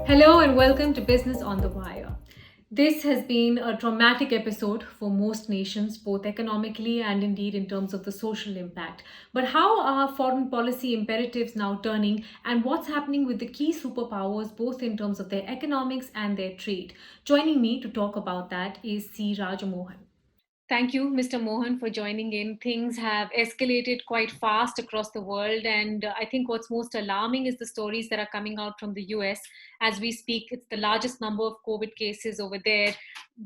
Hello and welcome to Business on the Wire. This has been a traumatic episode for most nations, both economically and indeed in terms of the social impact. But how are foreign policy imperatives now turning, and what's happening with the key superpowers, both in terms of their economics and their trade? Joining me to talk about that is C Raja Mohan. Thank you, Mr. Mohan, for joining in. Things have escalated quite fast across the world, and I think what's most alarming is the stories that are coming out from the US. As we speak, it's the largest number of COVID cases over there.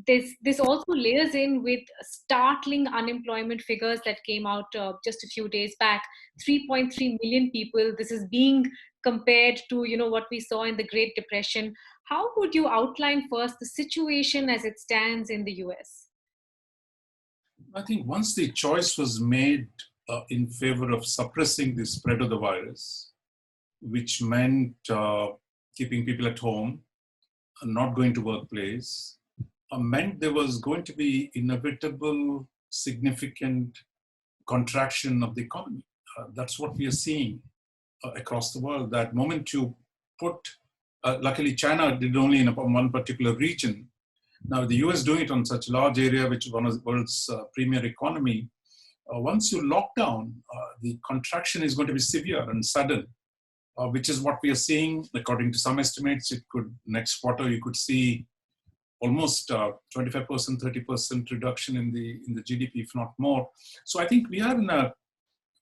This also layers in with startling unemployment figures that came out just a few days back. 3.3 million people. This is being compared to what we saw in the Great Depression. How would you outline first the situation as it stands in the US? I think once the choice was made in favor of suppressing the spread of the virus, which meant keeping people at home, not going to workplace, meant there was going to be inevitable, significant contraction of the economy. That's what we are seeing across the world. That moment you put, luckily China did only in one particular region. Now, the US doing it on such a large area, which is one of the world's premier economy, once you lock down, the contraction is going to be severe and sudden, which is what we are seeing. According to some estimates, next quarter you could see almost 25%, 30% reduction in the GDP, if not more. So I think we are in a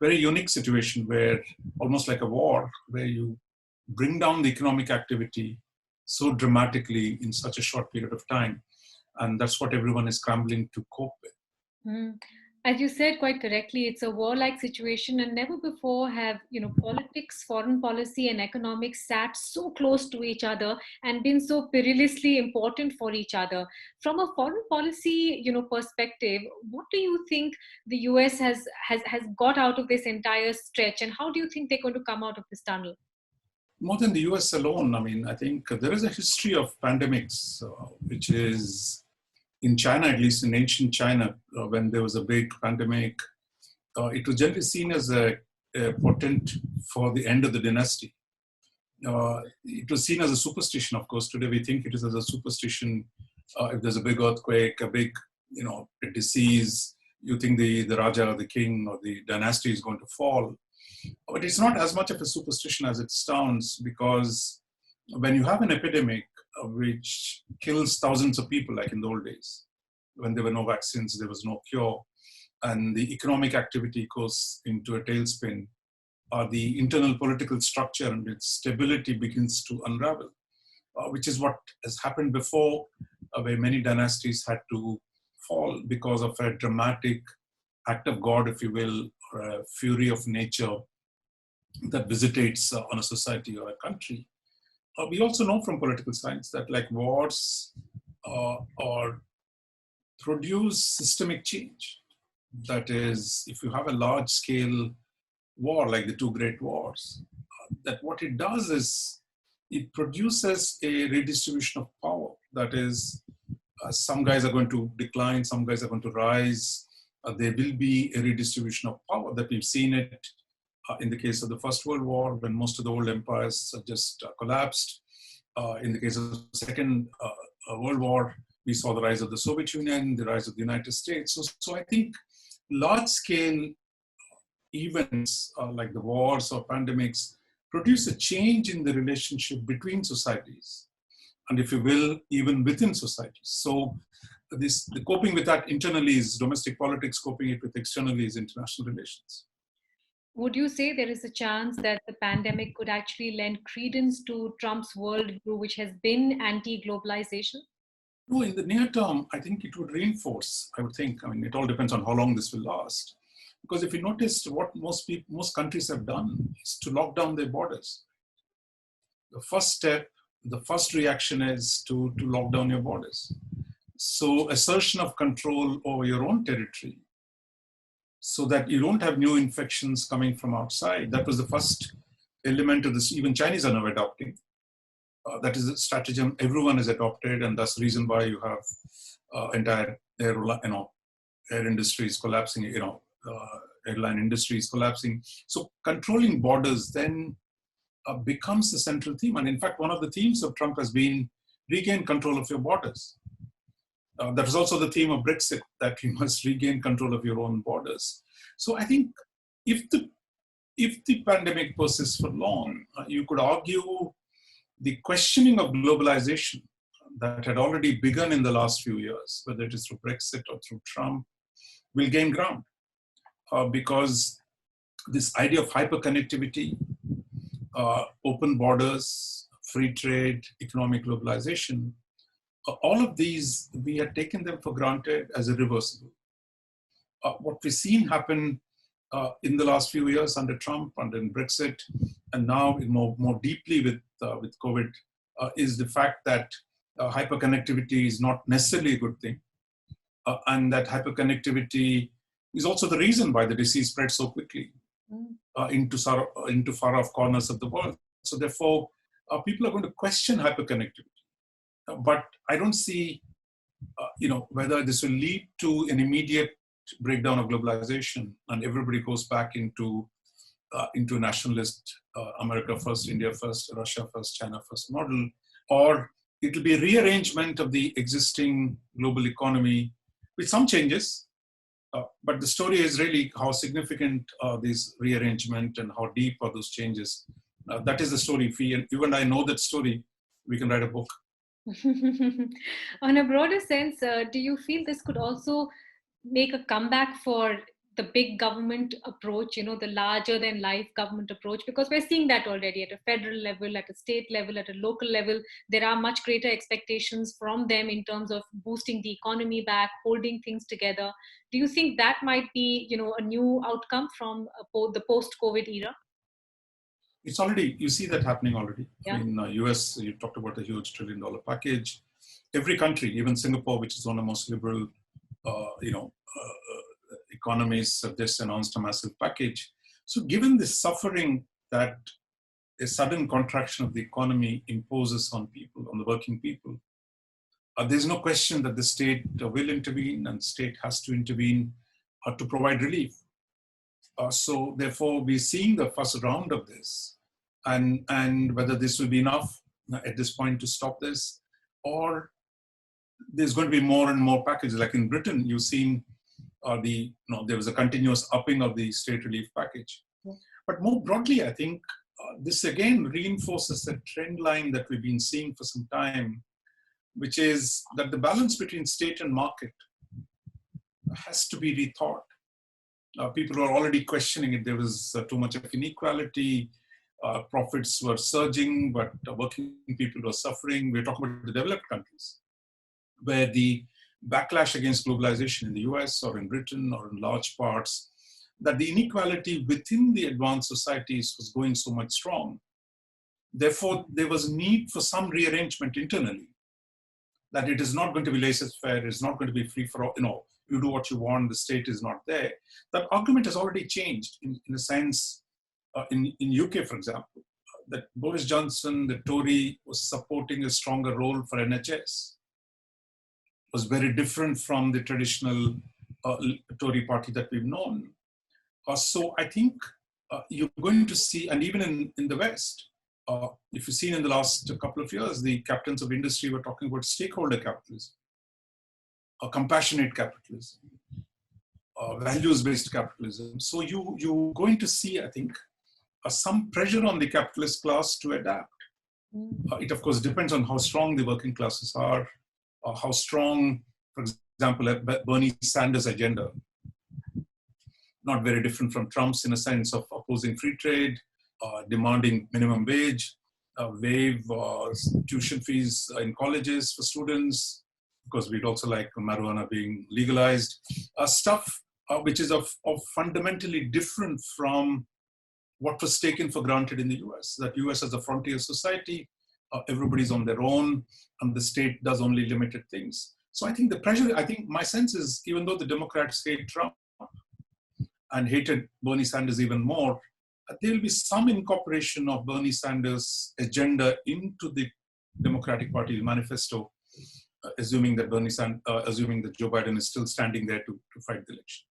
very unique situation where, almost like a war, where you bring down the economic activity so dramatically in such a short period of time. And that's what everyone is scrambling to cope with. Mm. As you said quite correctly, it's a warlike situation, and never before have politics, foreign policy, and economics sat so close to each other and been so perilously important for each other. From a foreign policy, perspective, what do you think the US has got out of this entire stretch, and how do you think they're going to come out of this tunnel? More than the US alone, I mean, I think there is a history of pandemics, which is in China, at least in ancient China, when there was a big pandemic, it was generally seen as a portent for the end of the dynasty. It was seen as a superstition, of course. Today we think it is as a superstition. If there's a big earthquake, a big, a disease, you think the Raja or the king or the dynasty is going to fall. But it's not as much of a superstition as it sounds, because when you have an epidemic which kills thousands of people, like in the old days, when there were no vaccines, there was no cure, and the economic activity goes into a tailspin, the internal political structure and its stability begins to unravel, which is what has happened before, where many dynasties had to fall because of a dramatic act of God, if you will, or a fury of nature that visitates on a society or a country. We also know from political science that, like, wars or produce systemic change. That is, if you have a large scale war like the two great wars, that what it does is it produces a redistribution of power. That is, some guys are going to decline, some guys are going to rise. There will be a redistribution of power that we've seen it in the case of the First World War, when most of the old empires just collapsed. In the case of the Second World War, we saw the rise of the Soviet Union, the rise of the United States. So I think large-scale events like the wars or pandemics produce a change in the relationship between societies, and, if you will, even within societies. So the coping with that internally is domestic politics, coping it with externally is international relations. Would you say there is a chance that the pandemic could actually lend credence to Trump's worldview, which has been anti-globalization? No, in the near term, I think it would reinforce, I would think. I mean, it all depends on how long this will last. Because if you noticed, what most countries have done is to lock down their borders. The first step, the first reaction is to lock down your borders. So assertion of control over your own territory, so that you don't have new infections coming from outside. That was the first element of this. Even Chinese are now adopting. That is a stratagem everyone has adopted, and that's the reason why you have entire air industries collapsing. Airline industries collapsing. So controlling borders then becomes the central theme. And in fact, one of the themes of Trump has been regain control of your borders. That is also the theme of Brexit, that you must regain control of your own borders. So I think if the pandemic persists for long, you could argue the questioning of globalization that had already begun in the last few years, whether it is through Brexit or through Trump, will gain ground. Because this idea of hyperconnectivity, open borders, free trade, economic globalization, all of these, we had taken them for granted as irreversible. What we've seen happen in the last few years under Trump, under Brexit, and now more deeply with COVID, is the fact that hyperconnectivity is not necessarily a good thing, and that hyperconnectivity is also the reason why the disease spread so quickly into far-off corners of the world. So therefore, people are going to question hyperconnectivity. But I don't see, whether this will lead to an immediate breakdown of globalization and everybody goes back into nationalist America first, India first, Russia first, China first model, or it will be a rearrangement of the existing global economy with some changes. But the story is really how significant this rearrangement and how deep are those changes. That is the story. If you and I know that story, we can write a book. On a broader sense, do you feel this could also make a comeback for the big government approach, the larger than life government approach? Because we're seeing that already at a federal level, at a state level, at a local level. There are much greater expectations from them in terms of boosting the economy back, holding things together. Do you think that might be, a new outcome from the post-COVID era? It's already, you see that happening already. Yeah. In US, you talked about a huge $1 trillion package. Every country, even Singapore, which is one of the most liberal, economies, have just announced a massive package. So given the suffering that a sudden contraction of the economy imposes on people, on the working people, there's no question that the state will intervene and state has to intervene to provide relief. So therefore, we're seeing the first round of this, and whether this will be enough at this point to stop this, or there's going to be more and more packages. Like in Britain, you've seen there was a continuous upping of the state relief package. Yeah. But more broadly, I think this again reinforces the trend line that we've been seeing for some time, which is that the balance between state and market has to be rethought. People are already questioning it. There was too much of inequality. Profits were surging, but working people were suffering. We're talking about the developed countries, where the backlash against globalization in the US or in Britain or in large parts, that the inequality within the advanced societies was going so much strong. Therefore, there was need for some rearrangement internally, that it is not going to be laissez-faire, it's not going to be free for all, you do what you want, the state is not there. That argument has already changed in a sense. In UK, for example, that Boris Johnson, the Tory, was supporting a stronger role for NHS. Was very different from the traditional Tory party that we've known. So I think you're going to see, and even in the West, if you've seen in the last couple of years, the captains of industry were talking about stakeholder capitalism, compassionate capitalism, values-based capitalism. So you're going to see, I think, some pressure on the capitalist class to adapt. It, of course, depends on how strong the working classes are, how strong, for example, Bernie Sanders' agenda, not very different from Trump's in a sense of opposing free trade, demanding minimum wage, waive tuition fees in colleges for students, because we'd also like marijuana being legalized, stuff which is of fundamentally different from what was taken for granted in the US, that US as a frontier society, everybody's on their own, and the state does only limited things. So I think the pressure, my sense is, even though the Democrats hate Trump and hated Bernie Sanders even more, there will be some incorporation of Bernie Sanders' agenda into the Democratic Party manifesto, assuming that Joe Biden is still standing there to fight the election.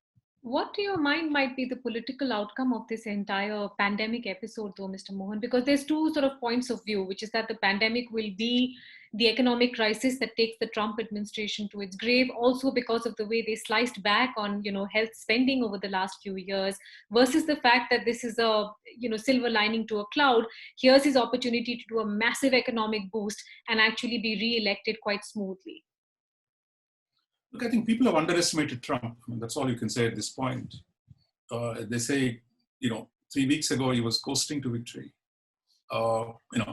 What to your mind might be the political outcome of this entire pandemic episode, though, Mr. Mohan? Because there's two sort of points of view, which is that the pandemic will be the economic crisis that takes the Trump administration to its grave, also because of the way they sliced back on, health spending over the last few years, versus the fact that this is a, silver lining to a cloud. Here's his opportunity to do a massive economic boost and actually be re-elected quite smoothly. Look, I think people have underestimated Trump. I mean, that's all you can say at this point. They say, 3 weeks ago he was coasting to victory.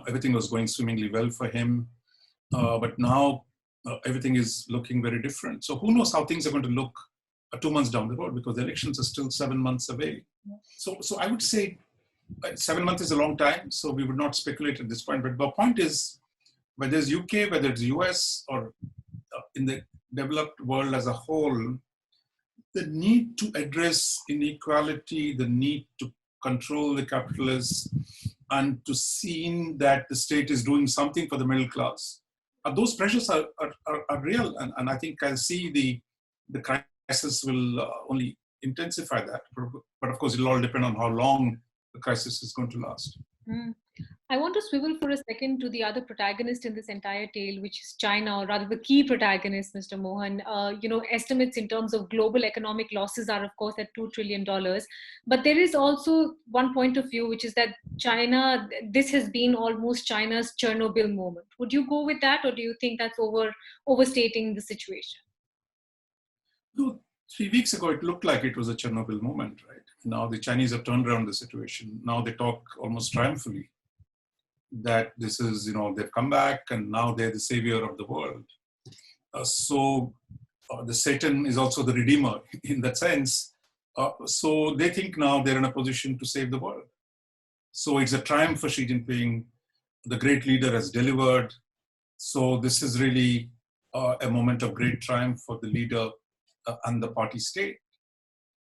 Everything was going swimmingly well for him. But now everything is looking very different. So who knows how things are going to look 2 months down the road, because the elections are still 7 months away. So I would say 7 months is a long time, so we would not speculate at this point. But the point is, whether it's UK, whether it's US, or in the developed world as a whole, the need to address inequality, the need to control the capitalists, and to see that the state is doing something for the middle class, those pressures are real. And I think I see the crisis will only intensify that. But of course, it'll all depend on how long the crisis is going to last. I want to swivel for a second to the other protagonist in this entire tale, which is China, or rather the key protagonist, Mr. Mohan. Estimates in terms of global economic losses are, of course, at $2 trillion. But there is also one point of view, which is that China, this has been almost China's Chernobyl moment. Would you go with that, or do you think that's overstating the situation? No, 3 weeks ago, it looked like it was a Chernobyl moment, right? Now the Chinese have turned around the situation. Now they talk almost triumphantly that this is, they've come back and now they're the savior of the world. So the Satan is also the redeemer in that sense. So they think now they're in a position to save the world. So it's a triumph for Xi Jinping. The great leader has delivered. So this is really a moment of great triumph for the leader and the party state.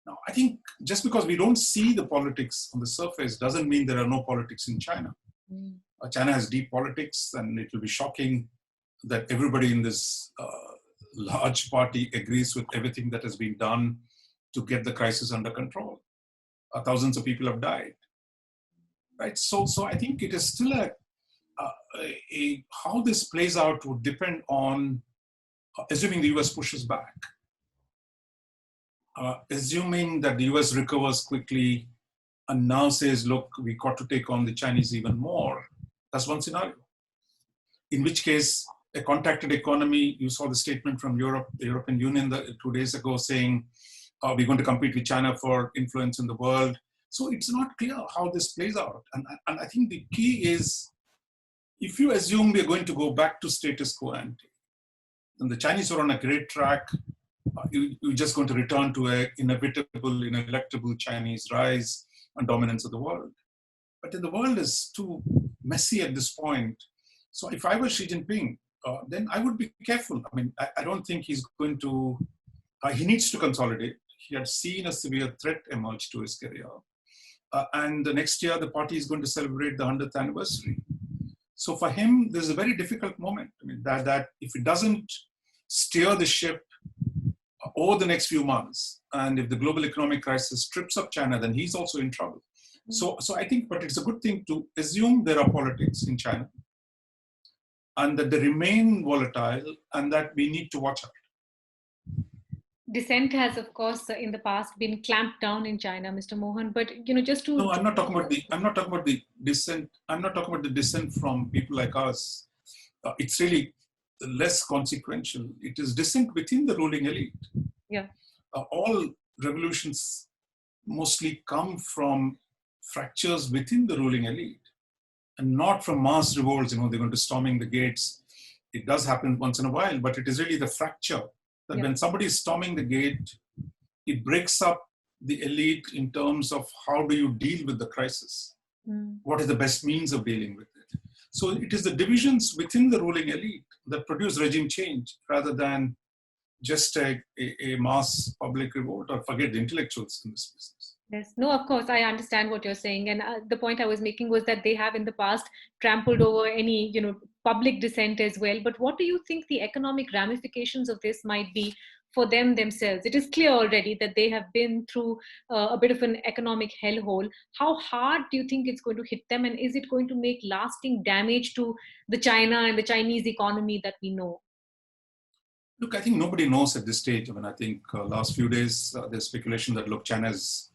Now, I think just because we don't see the politics on the surface doesn't mean there are no politics in China. China has deep politics, and it will be shocking that everybody in this large party agrees with everything that has been done to get the crisis under control. Thousands of people have died, right? So I think it is still how this plays out would depend on assuming the US pushes back, assuming that the US recovers quickly and now says, look, we got to take on the Chinese even more. That's one scenario. In which case, a contracted economy, you saw the statement from Europe, the European Union 2 days ago saying, we're going to compete with China for influence in the world. So it's not clear how this plays out. And I think the key is, if you assume we're going to go back to status quo ante, then the Chinese are on a great track. You're just going to return to an inevitable, ineluctable Chinese rise and dominance of the world. But then the world is too messy at this point. So if I were Xi Jinping, then I would be careful. I mean, I don't think he's going to, he needs to consolidate. He had seen a severe threat emerge to his career. And the next year, the party is going to celebrate the 100th anniversary. So for him, there's a very difficult moment. I mean, that if he doesn't steer the ship over the next few months, and if the global economic crisis strips up China, then he's also in trouble. So I think, but it's a good thing to assume there are politics in China and that they remain volatile and that we need to watch out. Dissent has, of course, in the past been clamped down in China, Mr. Mohan. But just to no, I'm not talking about the dissent. I'm not talking about the dissent from people like us. It's really less consequential. It is dissent within the ruling elite. Yeah. All revolutions mostly come from fractures within the ruling elite and not from mass revolts. They're going to storming the gates. It does happen once in a while, but it is really the fracture that when somebody is storming the gate, it breaks up the elite in terms of how do you deal with the crisis? What is the best means of dealing with it? So it is the divisions within the ruling elite that produce regime change rather than just a mass public revolt, or forget the intellectuals in this business. Yes, no, of course, I understand what you're saying. And the point I was making was that they have in the past trampled over any, public dissent as well. But what do you think the economic ramifications of this might be for them themselves? It is clear already that they have been through a bit of an economic hellhole. How hard do you think it's going to hit them, and is it going to make lasting damage to the China and the Chinese economy that we know? Look, I think nobody knows at this stage. I mean, I think last few days there's speculation that look, China's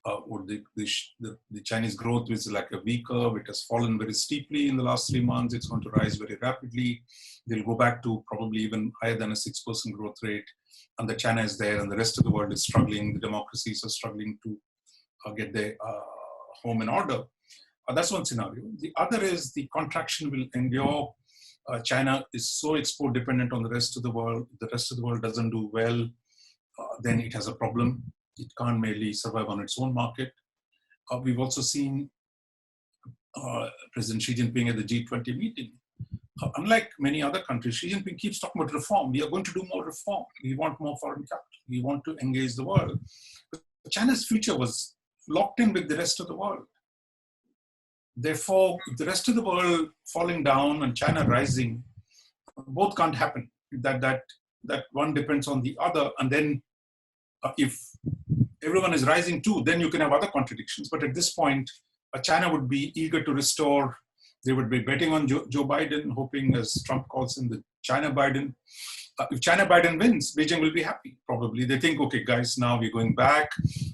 the Chinese growth is like a V curve. It has fallen very steeply in the last 3 months. It's going to rise very rapidly. They'll go back to probably even higher than a 6% growth rate. And the China is there, and the rest of the world is struggling. The democracies are struggling to get their home in order. That's one scenario. The other is the contraction will endure. China is so export dependent on the rest of the world. If the rest of the world doesn't do well, then it has a problem. It can't merely survive on its own market. We've also seen President Xi Jinping at the G20 meeting. Unlike many other countries, Xi Jinping keeps talking about reform. We are going to do more reform. We want more foreign capital. We want to engage the world. But China's future was locked in with the rest of the world. Therefore, if the rest of the world falling down and China rising, both can't happen. That one depends on the other. And then if everyone is rising too, then you can have other contradictions. But at this point, China would be eager to restore. They would be betting on Joe Biden, hoping, as Trump calls him, the China Biden. If China Biden wins, Beijing will be happy, probably. They think, okay, guys, now we're going back.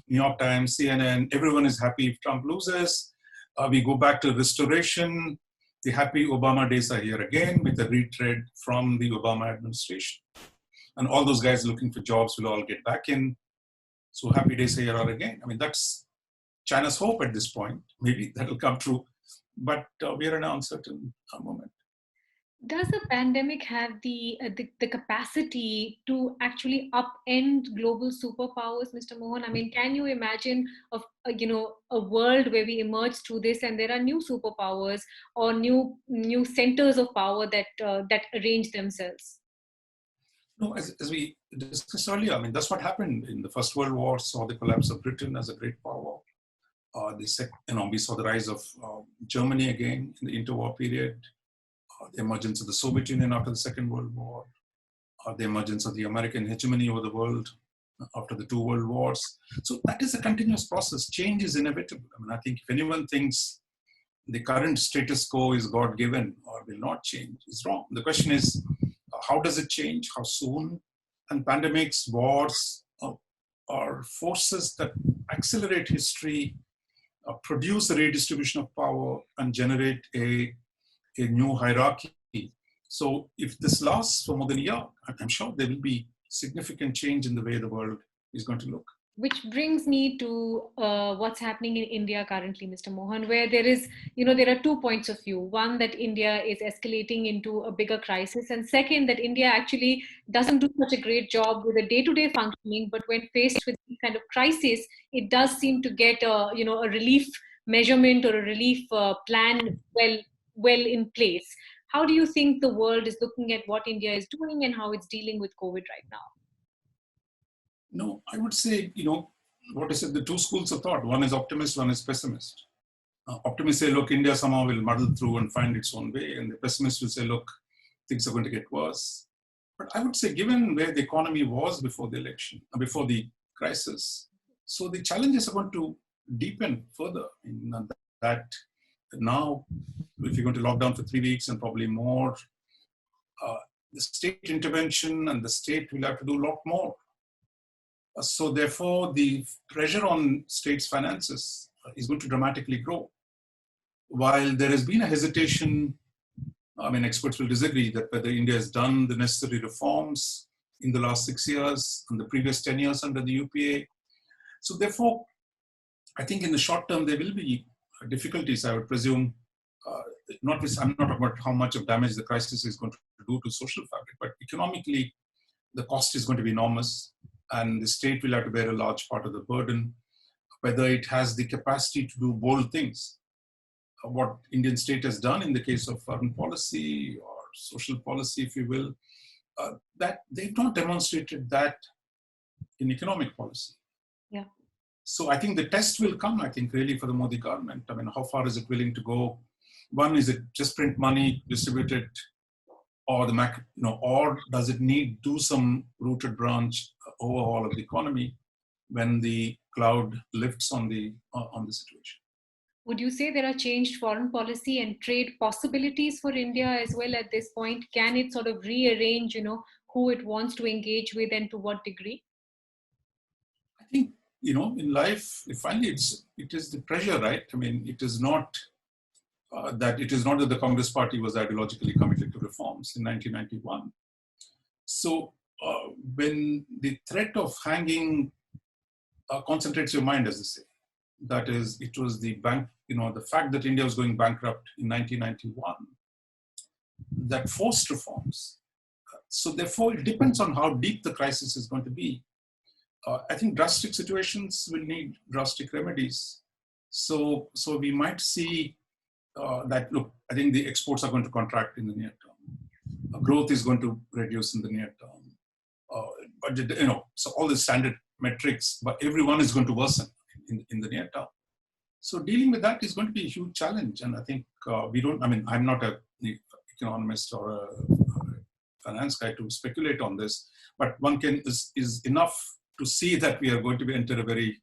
New York Times, CNN, everyone is happy if Trump loses. We go back to restoration. The happy Obama days are here again with a retread from the Obama administration. And all those guys looking for jobs will all get back in. So happy days here are again. I mean, that's China's hope at this point. Maybe that'll come true. But we are in an uncertain moment. Does the pandemic have the capacity to actually upend global superpowers, Mr. Mohan? I mean, can you imagine a world where we emerge through this and there are new superpowers or new centers of power that arrange themselves? No, as we discussed earlier, I mean, that's what happened in the First World War. Saw the collapse of Britain as a great power. We saw the rise of Germany again in the interwar period. The emergence of the Soviet Union after the Second World War, the emergence of the American hegemony over the world after the two world wars. So that is a continuous process. Change is inevitable. I mean, I think if anyone thinks the current status quo is God-given or will not change, is wrong. The question is, how does it change? How soon? And pandemics, wars are forces that accelerate history, produce a redistribution of power, and generate a new hierarchy. So if this lasts for more than a year, I'm sure there will be significant change in the way the world is going to look. Which brings me to what's happening in India currently, Mr. Mohan, where there are 2 points of view. One, that India is escalating into a bigger crisis, and second, that India actually doesn't do such a great job with a day-to-day functioning, but when faced with this kind of crisis, it does seem to get a relief measurement or a relief plan well in place. How do you think the world is looking at what India is doing and how it's dealing with COVID right now? No, I would say, what I said, the two schools of thought. One is optimist, one is pessimist. Optimists say, look, India somehow will muddle through and find its own way. And the pessimist will say, look, things are going to get worse. But I would say, given where the economy was before the election, before the crisis, so the challenges are going to deepen further. In that now, if you're going to lock down for 3 weeks and probably more, the state intervention and the state will have to do a lot more. So therefore, the pressure on states' finances is going to dramatically grow. While there has been a hesitation, I mean, experts will disagree that whether India has done the necessary reforms in the last 6 years and the previous 10 years under the UPA. So therefore, I think in the short term, there will be difficulties, I would presume. I'm not talking about how much of damage the crisis is going to do to social fabric, but economically, the cost is going to be enormous. And the state will have to bear a large part of the burden, whether it has the capacity to do bold things. What Indian state has done in the case of foreign policy or social policy, if you will, that they've not demonstrated that in economic policy. Yeah. So I think the test will come, I think, really for the Modi government. I mean, how far is it willing to go? One, is it just print money, distribute it or or does it need do some rooted branch overhaul of the economy when the cloud lifts on the situation? Would you say there are changed foreign policy and trade possibilities for India as well at this point? Can it sort of rearrange, who it wants to engage with and to what degree? I think in life, finally, it is the pressure, right? I mean, it is not that the Congress Party was ideologically committed to reforms in 1991. So when the threat of hanging concentrates your mind, as they say, that is, it was the fact that India was going bankrupt in 1991 that forced reforms. So therefore, it depends on how deep the crisis is going to be. I think drastic situations will need drastic remedies. So we might see that, look, I think the exports are going to contract in the near term. Growth is going to reduce in the near term. Budget, so all the standard metrics, but everyone is going to worsen in the near term. So dealing with that is going to be a huge challenge. And I think I'm not an economist or a finance guy to speculate on this, but one is enough to see that we are going to enter a very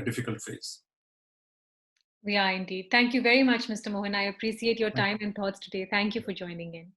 difficult phase. We are indeed. Thank you very much, Mr. Mohan. I appreciate your time and thoughts today. Thank you for joining in.